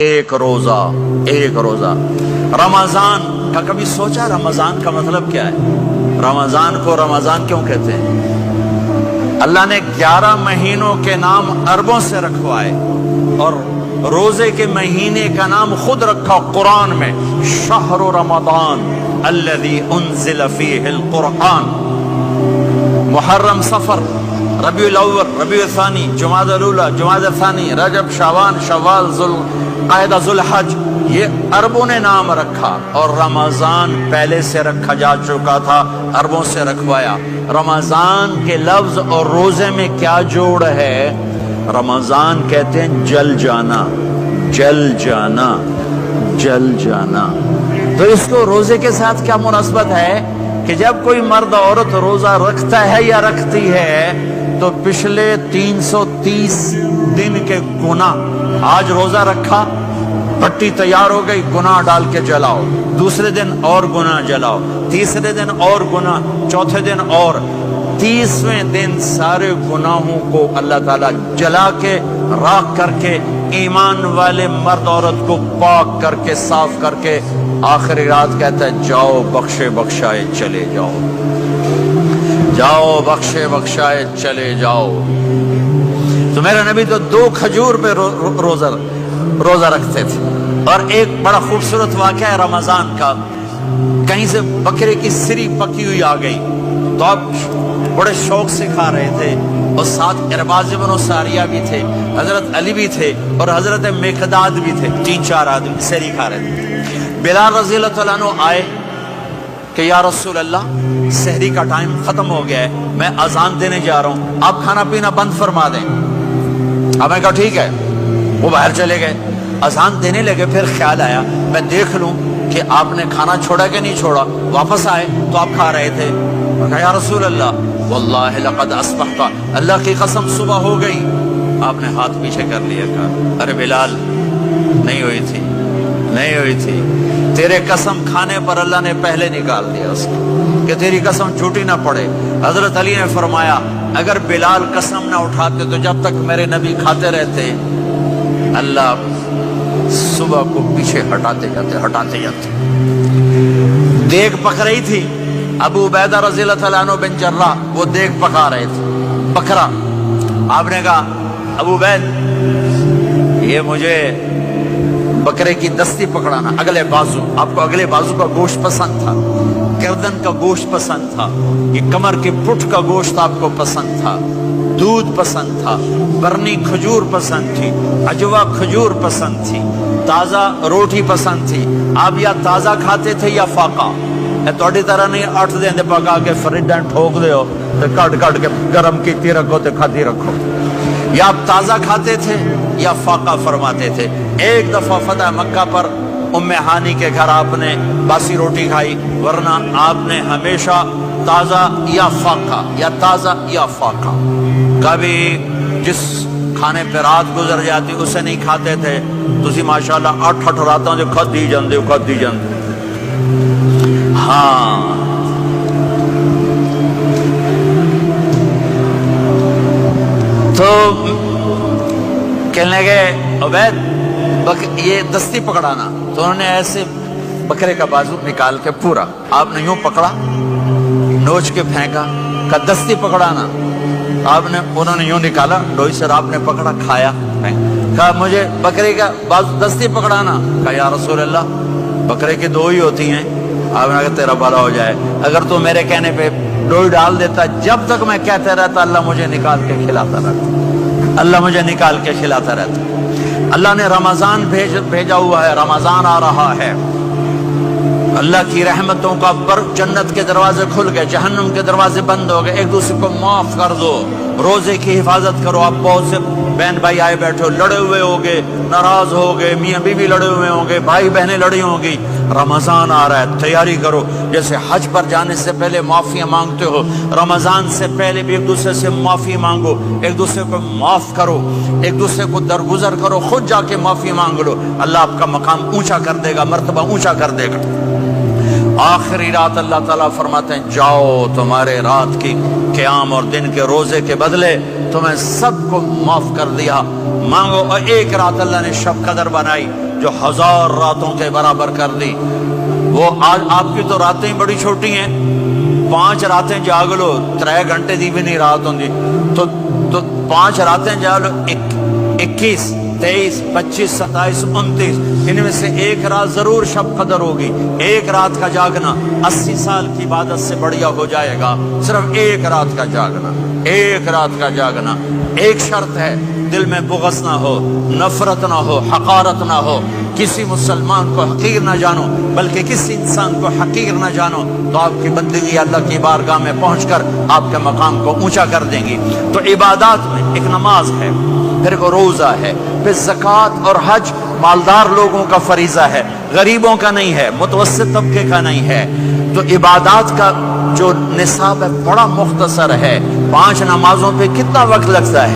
ایک روزہ رمضان کا کبھی سوچا رمضان کا مطلب کیا ہے؟ رمضان کو رمضان کیوں کہتے ہیں؟ اللہ نے 11 مہینوں کے نام عربوں سے رکھوائے اور روزے کے مہینے کا نام خود رکھا قرآن میں، شہر رمضان الذی انزل فیہ القرآن۔ محرم، صفر، ربیع الاول، ربیع الثانی، جمادی الاولی، جمادی الثانی، رجب، شعبان، شوال، ذوالقعدہ، ذوالحج، یہ عربوں نے نام رکھا اور رمضان پہلے سے رکھا جا چکا تھا، عربوں سے رکھوایا۔ رمضان کے لفظ اور روزے میں کیا جوڑ ہے؟ رمضان کہتے ہیں جل جانا، جل جانا، جل جانا۔ تو اس کو روزے کے ساتھ کیا مناسبت ہے کہ جب کوئی مرد عورت روزہ رکھتا ہے یا رکھتی ہے تو پچھلے 330 دن کے گناہ، آج روزہ رکھا، پٹی تیار ہو گئی، گناہ ڈال کے جلاؤ، دوسرے دن اور گناہ جلاؤ، تیسرے دن اور گناہ، چوتھے دن اور، 30ویں دن سارے گناہوں کو اللہ تعالیٰ جلا کے راکھ کر کے ایمان والے مرد عورت کو پاک کر کے صاف کر کے آخری رات کہتا ہے جاؤ بخشے بخشائے چلے جاؤ، جاؤ بخشے بخشائے چلے جاؤ۔ تو میرا نبی تو 2 کھجور پہ روزہ رکھتے تھے۔ اور ایک بڑا خوبصورت واقعہ ہے رمضان کا، کہیں سے بکرے کی سری پکی ہوئی آ گئی تو آپ بڑے شوق سے کھا رہے تھے، اور ساتھ ارباز بن ساریہ بھی تھے، حضرت علی بھی تھے اور حضرت مقداد بھی تھے، 3-4 آدمی سری کھا رہے تھے۔ بلال رضی اللہ عنہ آئے کہ یا رسول اللہ سحری کا ٹائم ختم ہو گیا ہے، میں اذان دینے جا رہا ہوں، آپ کھانا پینا بند فرما دیں۔ اب میں کہا ٹھیک ہے، وہ باہر چلے گئے، اذان دینے لگے، پھر خیال آیا میں دیکھ لوں کہ آپ نے کھانا چھوڑا کہ نہیں چھوڑا۔ واپس آئے تو آپ کھا رہے تھے، کہا یا رسول اللہ واللہ لقد اصبحت، اللہ کی قسم صبح ہو گئی۔ آپ نے ہاتھ پیچھے کر لیا، کہا ارے بلال نہیں ہوئی تھی، نہیں ہوئی تھی، تیرے قسم کھانے پر اللہ نے پہلے نکال دیا اس کو کہ تیری قسم جھوٹی نہ پڑے۔ حضرت علی نے فرمایا اگر بلال قسم نہ اٹھاتے تو جب تک میرے نبی کھاتے رہتے اللہ صبح کو پیچھے ہٹاتے جاتے۔ دیگ پک رہی تھی، ابو عبیدہ رضی اللہ تعالیٰ عنہ بن جراح وہ دیگ پکا رہے تھے، بکرا۔ آپ نے کہا ابو عبید یہ مجھے بکرے کی دستی پکڑانا، اگلے بازو، آپ کو اگلے بازو کا گوشت پسند تھا، گردن کا گوشت پسند تھا، یہ کمر کے پٹھ کا گوشت آپ کو پسند تھا، دودھ پسند تھا، برنی کھجور پسند تھی، عجوا کھجور پسند تھی، تازہ روٹی پسند تھی۔ آپ یا تازہ کھاتے تھے یا فاقہ، توڑی طرح نہیں 8 دن پکا کے فریڈاں ٹھوک دے ہو تو کٹ کے گرم کیتی رکھو تو کھاتی رکھو، یا آپ تازہ کھاتے تھے یا فاقہ فرماتے تھے۔ ایک دفعہ فتح مکہ پر ام ہانی کے گھر آپ نے باسی روٹی کھائی، ورنہ آپ نے ہمیشہ تازہ یا فاقہ، یا تازہ یا فاقہ، کبھی جس کھانے پہ رات گزر جاتی اسے نہیں کھاتے تھے۔ تسی ماشاءاللہ 8 راتاں جو کھدی جاندے۔ ہاں تو کہنے لگے عبید یہ دستی پکڑانا، تو انہوں نے ایسے بکرے کا بازو نکال کے پورا آپ نے یوں پکڑا، نوچ کے پھینکا، کہا دستی پکڑانا، انہوں نے یوں نکالا ڈوئی سے، آپ نے پکڑا، کھایا، کہا مجھے بکرے کا بازو دستی پکڑانا، کہا یا رسول اللہ بکرے کی 2 ہی ہوتی ہیں۔ آپ نے کہا تیرا بھلا ہو جائے، اگر تو میرے کہنے پہ ڈوئی ڈال دیتا، جب تک میں کہتے رہتا اللہ مجھے نکال کے کھلاتا رہتا، اللہ مجھے نکال کے کھلاتا رہتا۔ اللہ نے رمضان بھیجا ہوا ہے، رمضان آ رہا ہے، اللہ کی رحمتوں کا جنت کے دروازے کھل گئے، جہنم کے دروازے بند ہو گئے، ایک دوسرے کو معاف کر دو، روزے کی حفاظت کرو۔ آپ بہت سے بہن بھائی آئے بیٹھے ہو، لڑے ہوئے ہوگے، ناراض ہوگے، میاں بیوی لڑے ہوئے ہوں گے، بھائی بہنیں لڑی ہوں گی، رمضان آ رہا ہے، تیاری کرو۔ جیسے حج پر جانے سے پہلے معافیاں مانگتے ہو، رمضان سے پہلے بھی ایک دوسرے سے معافی مانگو، ایک دوسرے کو معاف کرو، ایک دوسرے کو درگزر کرو، خود جا کے معافی مانگ لو، اللہ آپ کا مقام اونچا کر دے گا، مرتبہ اونچا کر دے گا۔ آخری رات اللہ تعالیٰ فرماتے ہیں جاؤ تمہارے رات کی قیام اور دن کے روزے کے بدلے تمہیں سب کو معاف کر دیا، مانگو۔ اور ایک رات اللہ نے شب قدر بنائی، جو 1000 راتوں کے برابر کر دی. وہ آج آپ کی تو راتیں بڑی چھوٹی ہیں, 5 راتیں جاگ لو 3 گھنٹے دی بھی نہیں رات ہوندی, تو 5 راتیں جاگ لو 21 23 25 27 29, ان میں سے ایک رات ضرور شب قدر ہوگی. ایک رات کا جاگنا 80 سال کی عبادت سے بڑھیا ہو جائے گا. صرف ایک رات کا جاگنا, ایک رات کا جاگنا. ایک شرط ہے, دل میں بغض نہ ہو, نفرت نہ ہو, حقارت نہ ہو. کسی مسلمان کو حقیر نہ جانو, بلکہ کسی انسان کو حقیر نہ جانو, تو آپ کی بندگی اللہ کی بارگاہ میں پہنچ کر آپ کے مقام کو اونچا کر دیں گی. تو عبادات میں ایک نماز ہے, پھر ایک روزہ ہے, پھر زکوٰۃ اور حج مالدار لوگوں کا فریضہ ہے, غریبوں کا نہیں ہے, متوسط طبقے کا نہیں ہے. تو عبادات کا جو نصاب ہے بڑا مختصر ہے. 5 نمازوں پہ کتنا وقت لگتا ہے؟